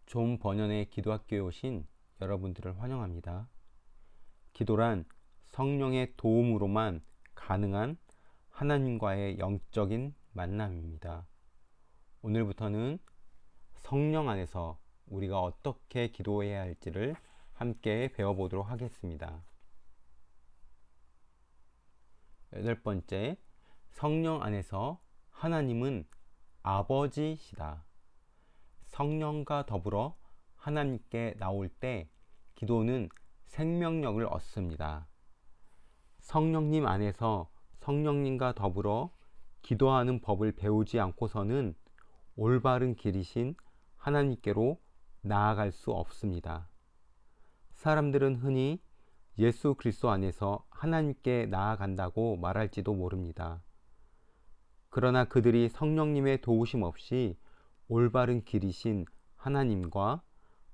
존 버년의 기도학교에 오신 여러분들을 환영합니다. 기도란 성령의 도움으로만 가능한 하나님과의 영적인 만남입니다. 오늘부터는 성령 안에서 우리가 어떻게 기도해야 할지를 함께 배워보도록 하겠습니다. 8번째, 성령 안에서 하나님은 아버지시다. 성령과 더불어 하나님께 나올 때 기도는 생명력을 얻습니다. 성령님 안에서 성령님과 더불어 기도하는 법을 배우지 않고서는 올바른 길이신 하나님께로 나아갈 수 없습니다. 사람들은 흔히 예수 그리스도 안에서 하나님께 나아간다고 말할지도 모릅니다. 그러나 그들이 성령님의 도우심 없이 올바른 길이신 하나님과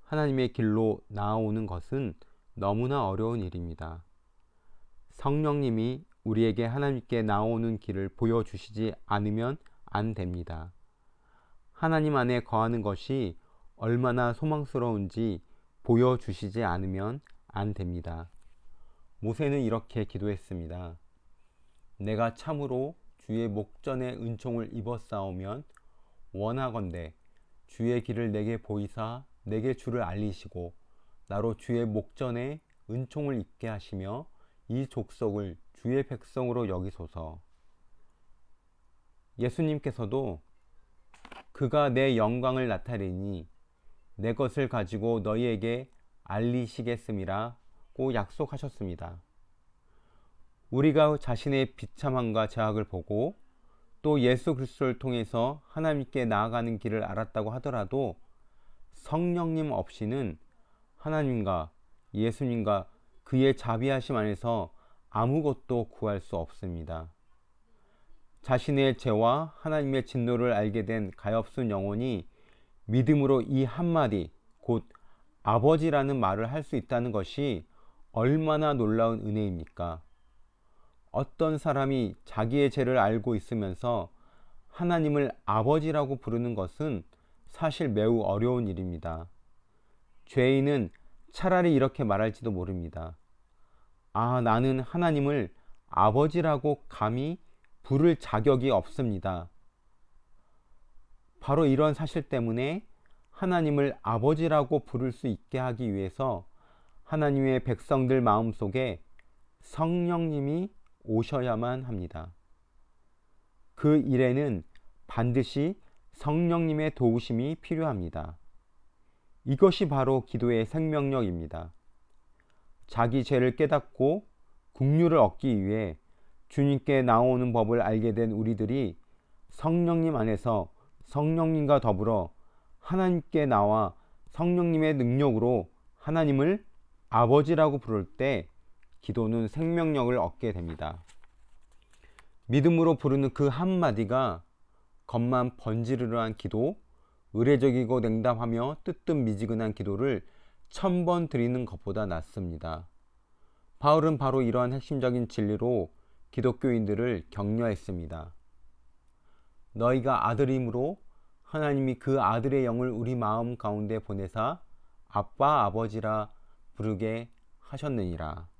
하나님의 길로 나아오는 것은 너무나 어려운 일입니다. 성령님이 우리에게 하나님께 나오는 길을 보여주시지 않으면 안 됩니다. 하나님 안에 거하는 것이 얼마나 소망스러운지 보여주시지 않으면 안 됩니다. 모세는 이렇게 기도했습니다. 내가 참으로 주의 목전에 은총을 입었사오면 원하건대 주의 길을 내게 보이사 내게 주를 알리시고 나로 주의 목전에 은총을 입게 하시며 이 족속을 주의 백성으로 여기소서. 예수님께서도 그가 내 영광을 나타내니 내 것을 가지고 너희에게 알리시겠음이라고 약속하셨습니다. 우리가 자신의 비참함과 죄악을 보고 또 예수 그리스도를 통해서 하나님께 나아가는 길을 알았다고 하더라도 성령님 없이는 하나님과 예수님과 그의 자비하심 안에서 아무것도 구할 수 없습니다. 자신의 죄와 하나님의 진노를 알게 된 가엾은 영혼이 믿음으로 이 한마디 곧 아버지라는 말을 할 수 있다는 것이 얼마나 놀라운 은혜입니까? 어떤 사람이 자기의 죄를 알고 있으면서 하나님을 아버지라고 부르는 것은 사실 매우 어려운 일입니다. 죄인은 차라리 이렇게 말할지도 모릅니다. 아, 나는 하나님을 아버지라고 감히 부를 자격이 없습니다. 바로 이런 사실 때문에 하나님을 아버지라고 부를 수 있게 하기 위해서 하나님의 백성들 마음속에 성령님이 오셔야만 합니다. 그 일에는 반드시 성령님의 도우심이 필요합니다. 이것이 바로 기도의 생명력입니다. 자기 죄를 깨닫고 긍휼을 얻기 위해 주님께 나오는 법을 알게 된 우리들이 성령님 안에서 성령님과 더불어 하나님께 나와 성령님의 능력으로 하나님을 아버지라고 부를 때 기도는 생명력을 얻게 됩니다. 믿음으로 부르는 그 한마디가 겉만 번지르르한 기도, 의례적이고 냉담하며 뜨뜻미지근한 기도를 1000번 드리는 것보다 낫습니다. 바울은 바로 이러한 핵심적인 진리로 기독교인들을 격려했습니다. 너희가 아들임으로 하나님이 그 아들의 영을 우리 마음 가운데 보내사 아빠 아버지라 부르게 하셨느니라.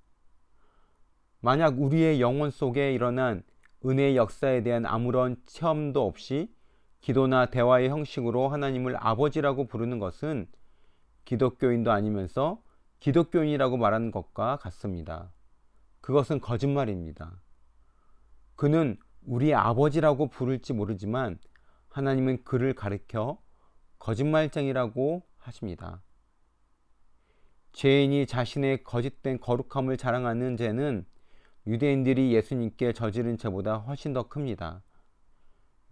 만약 우리의 영혼 속에 일어난 은혜의 역사에 대한 아무런 체험도 없이 기도나 대화의 형식으로 하나님을 아버지라고 부르는 것은 기독교인도 아니면서 기독교인이라고 말하는 것과 같습니다. 그것은 거짓말입니다. 그는 우리 아버지라고 부를지 모르지만 하나님은 그를 가리켜 거짓말쟁이라고 하십니다. 죄인이 자신의 거짓된 거룩함을 자랑하는 죄는 유대인들이 예수님께 저지른 죄보다 훨씬 더 큽니다.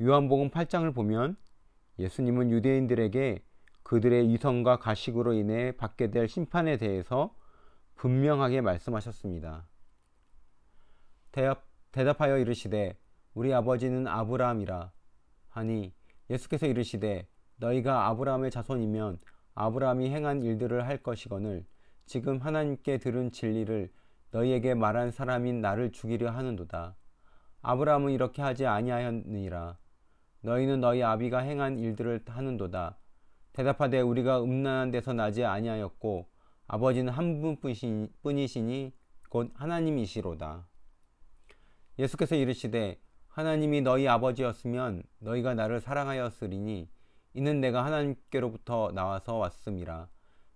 요한복음 8장을 보면 예수님은 유대인들에게 그들의 위선과 가식으로 인해 받게 될 심판에 대해서 분명하게 말씀하셨습니다. 대답하여 이르시되 우리 아버지는 아브라함이라 하니 예수께서 이르시되 너희가 아브라함의 자손이면 아브라함이 행한 일들을 할 것이거늘 지금 하나님께 들은 진리를 너희에게 말한 사람인 나를 죽이려 하는도다. 아브라함은 이렇게 하지 아니하였느니라. 너희는 너희 아비가 행한 일들을 하는도다. 대답하되 우리가 음란한 데서 나지 아니하였고 아버지는 한 분뿐이시니 곧 하나님이시로다. 예수께서 이르시되 하나님이 너희 아버지였으면 너희가 나를 사랑하였으리니 이는 내가 하나님께로부터 나와서 왔음이라.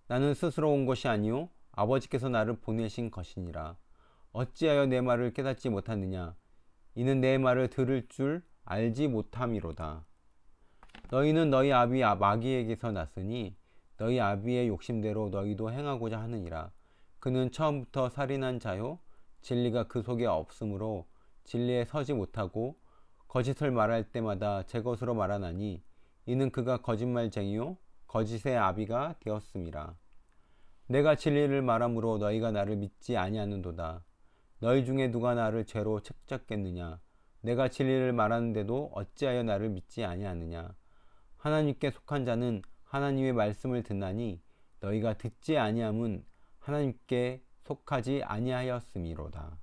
나는 스스로 온 것이 아니요 아버지께서 나를 보내신 것이니라. 어찌하여 내 말을 깨닫지 못하느냐? 이는 내 말을 들을 줄 알지 못함이로다. 너희는 너희 아비 마귀에게서 났으니 너희 아비의 욕심대로 너희도 행하고자 하느니라. 그는 처음부터 살인한 자요 진리가 그 속에 없으므로 진리에 서지 못하고 거짓을 말할 때마다 제 것으로 말하나니 이는 그가 거짓말쟁이요 거짓의 아비가 되었음이라. 내가 진리를 말함으로 너희가 나를 믿지 아니하는도다. 너희 중에 누가 나를 죄로 책잡겠느냐? 내가 진리를 말하는데도 어찌하여 나를 믿지 아니하느냐? 하나님께 속한 자는 하나님의 말씀을 듣나니 너희가 듣지 아니함은 하나님께 속하지 아니하였음이로다.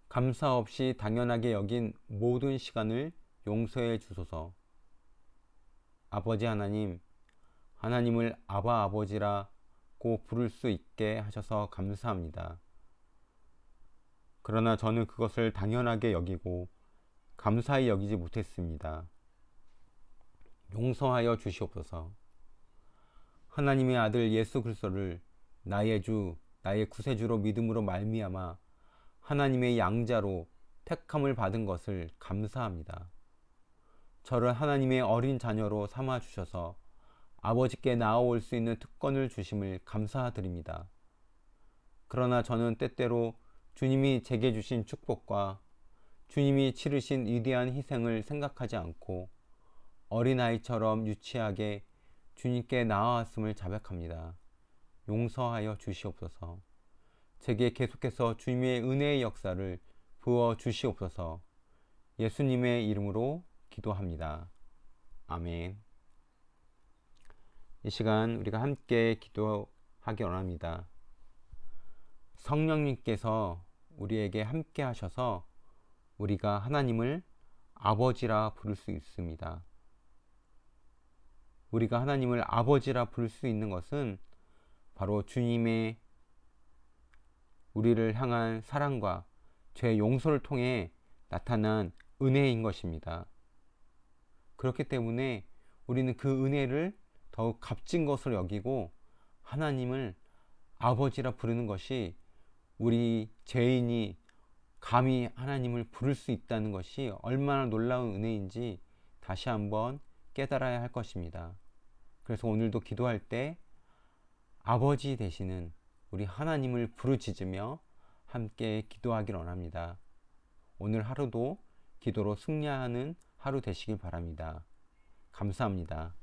감사 없이 당연하게 여긴 모든 시간을 용서해 주소서. 아버지 하나님, 하나님을 아바 아버지라고 부를 수 있게 하셔서 감사합니다. 그러나 저는 그것을 당연하게 여기고 감사히 여기지 못했습니다. 용서하여 주시옵소서. 하나님의 아들 예수 그리스도를 나의 주, 나의 구세주로 믿음으로 말미암아 하나님의 양자로 택함을 받은 것을 감사합니다. 저를 하나님의 어린 자녀로 삼아 주셔서 아버지께 나아올 수 있는 특권을 주심을 감사드립니다. 그러나 저는 때때로 주님이 제게 주신 축복과 주님이 치르신 위대한 희생을 생각하지 않고 어린아이처럼 유치하게 주님께 나아왔음을 자백합니다. 용서하여 주시옵소서. 제게 계속해서 주님의 은혜의 역사를 부어 주시옵소서. 예수님의 이름으로 기도합니다. 아멘. 이 시간 우리가 함께 기도하기 원합니다. 성령님께서 우리에게 함께 하셔서 우리가 하나님을 아버지라 부를 수 있습니다. 우리가 하나님을 아버지라 부를 수 있는 것은 바로 주님의 우리를 향한 사랑과 죄 용서를 통해 나타난 은혜인 것입니다. 그렇기 때문에 우리는 그 은혜를 더욱 값진 것으로 여기고 하나님을 아버지라 부르는 것이 우리 죄인이 감히 하나님을 부를 수 있다는 것이 얼마나 놀라운 은혜인지 다시 한번 깨달아야 할 것입니다. 그래서 오늘도 기도할 때 아버지 되시는 우리 하나님을 부르짖으며 함께 기도하길 원합니다. 오늘 하루도 기도로 승리하는 하루 되시길 바랍니다. 감사합니다.